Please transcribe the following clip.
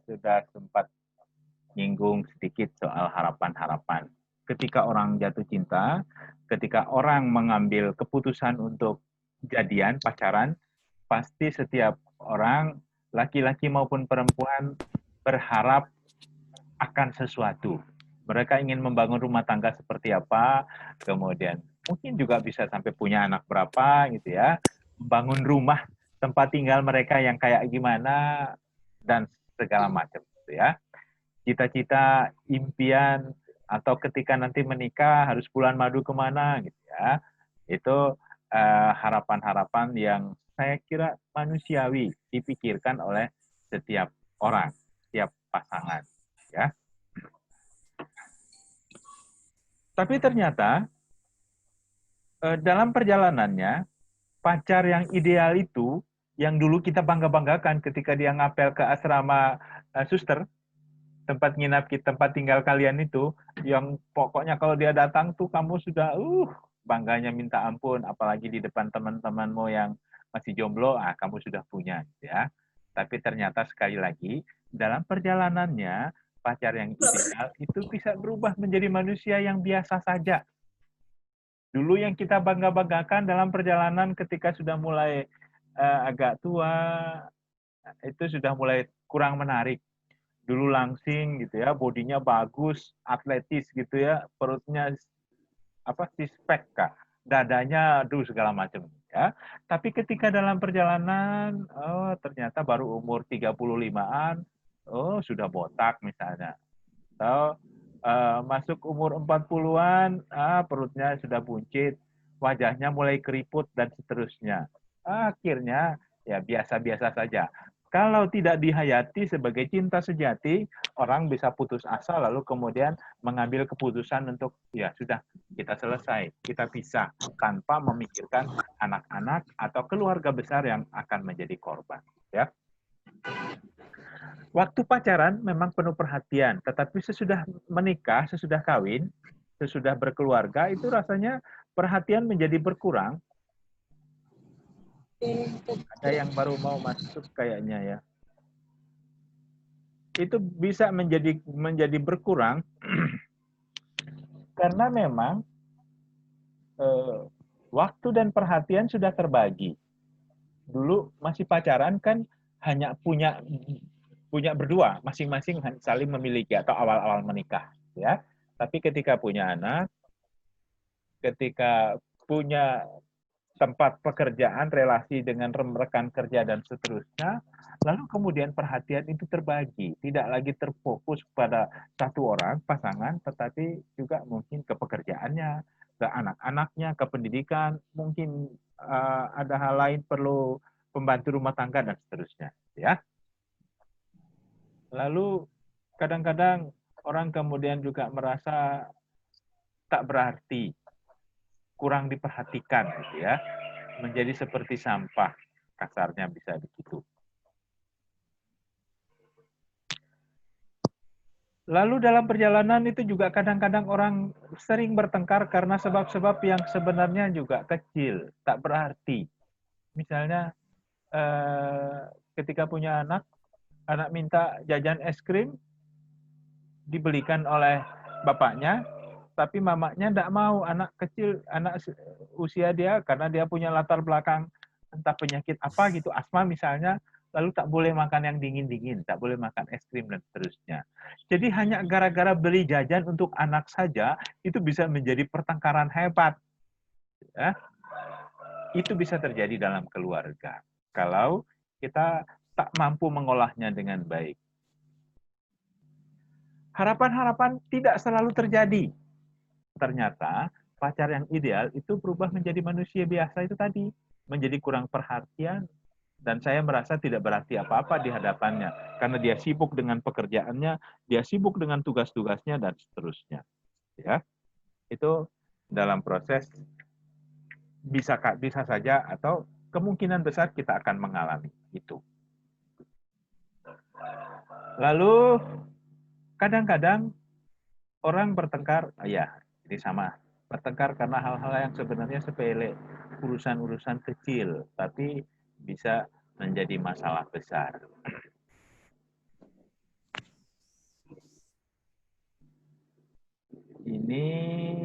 sudah sempat nyinggung sedikit soal harapan-harapan. Ketika orang jatuh cinta, ketika orang mengambil keputusan untuk jadian, pacaran, pasti setiap orang, laki-laki maupun perempuan, berharap akan sesuatu. Mereka ingin membangun rumah tangga seperti apa, kemudian mungkin juga bisa sampai punya anak berapa gitu ya, membangun rumah tempat tinggal mereka yang kayak gimana dan segala macam gitu ya. Cita-cita, impian atau ketika nanti menikah harus bulan madu kemana gitu ya. Itu harapan-harapan yang saya kira manusiawi dipikirkan oleh setiap orang, setiap pasangan ya. Tapi ternyata dalam perjalanannya, pacar yang ideal itu, yang dulu kita bangga-banggakan ketika dia ngapel ke asrama suster, tempat nginap kita, tempat tinggal kalian itu, yang pokoknya kalau dia datang tuh kamu sudah bangganya minta ampun, apalagi di depan teman-temanmu yang masih jomblo, kamu sudah punya ya. Tapi ternyata sekali lagi dalam perjalanannya pacar yang ideal itu bisa berubah menjadi manusia yang biasa saja. Dulu yang kita bangga-banggakan dalam perjalanan ketika sudah mulai agak tua, itu sudah mulai kurang menarik. Dulu langsing gitu ya, bodinya bagus, atletis gitu ya, perutnya apa six pack kak, dadanya aduh segala macam ya. Tapi ketika dalam perjalanan, oh ternyata baru umur 35-an, oh sudah botak misalnya. Atau masuk umur 40-an, perutnya sudah buncit, wajahnya mulai keriput dan seterusnya. Akhirnya ya biasa-biasa saja. Kalau tidak dihayati sebagai cinta sejati, orang bisa putus asa lalu kemudian mengambil keputusan untuk ya sudah kita selesai, kita pisah tanpa memikirkan anak-anak atau keluarga besar yang akan menjadi korban. Ya, waktu pacaran memang penuh perhatian, tetapi sesudah menikah, sesudah kawin, sesudah berkeluarga itu rasanya perhatian menjadi berkurang. Ada yang baru mau masuk kayaknya ya. Itu bisa menjadi berkurang karena memang waktu dan perhatian sudah terbagi. Dulu masih pacaran kan hanya punya berdua, masing-masing saling memiliki atau awal-awal menikah, ya. Tapi ketika punya anak, ketika punya tempat pekerjaan, relasi dengan rekan kerja dan seterusnya, lalu kemudian perhatian itu terbagi, tidak lagi terfokus pada satu orang pasangan, tetapi juga mungkin ke pekerjaannya, ke anak-anaknya, ke pendidikan, mungkin ada hal lain perlu pembantu rumah tangga dan seterusnya, ya. Lalu kadang-kadang orang kemudian juga merasa tak berarti, kurang diperhatikan gitu ya, menjadi seperti sampah, kasarnya bisa begitu. Lalu dalam perjalanan itu juga kadang-kadang orang sering bertengkar karena sebab-sebab yang sebenarnya juga kecil, tak berarti. Misalnya ketika punya anak minta jajan es krim, dibelikan oleh bapaknya, tapi mamanya tidak mau, anak kecil, anak usia dia, karena dia punya latar belakang entah penyakit apa gitu, asma misalnya, lalu tak boleh makan yang dingin-dingin, tak boleh makan es krim dan seterusnya. Jadi hanya gara-gara beli jajan untuk anak saja, itu bisa menjadi pertengkaran hebat. Ya. Itu bisa terjadi dalam keluarga. Kalau kita tak mampu mengolahnya dengan baik. Harapan-harapan tidak selalu terjadi. Ternyata pacar yang ideal itu berubah menjadi manusia biasa itu tadi. Menjadi kurang perhatian, dan saya merasa tidak berarti apa-apa di hadapannya. Karena dia sibuk dengan pekerjaannya, dia sibuk dengan tugas-tugasnya, dan seterusnya. Ya, itu dalam proses bisa saja atau kemungkinan besar kita akan mengalami itu. Lalu kadang-kadang orang bertengkar, ya ini sama, bertengkar karena hal-hal yang sebenarnya sepele, urusan-urusan kecil, tapi bisa menjadi masalah besar. Ini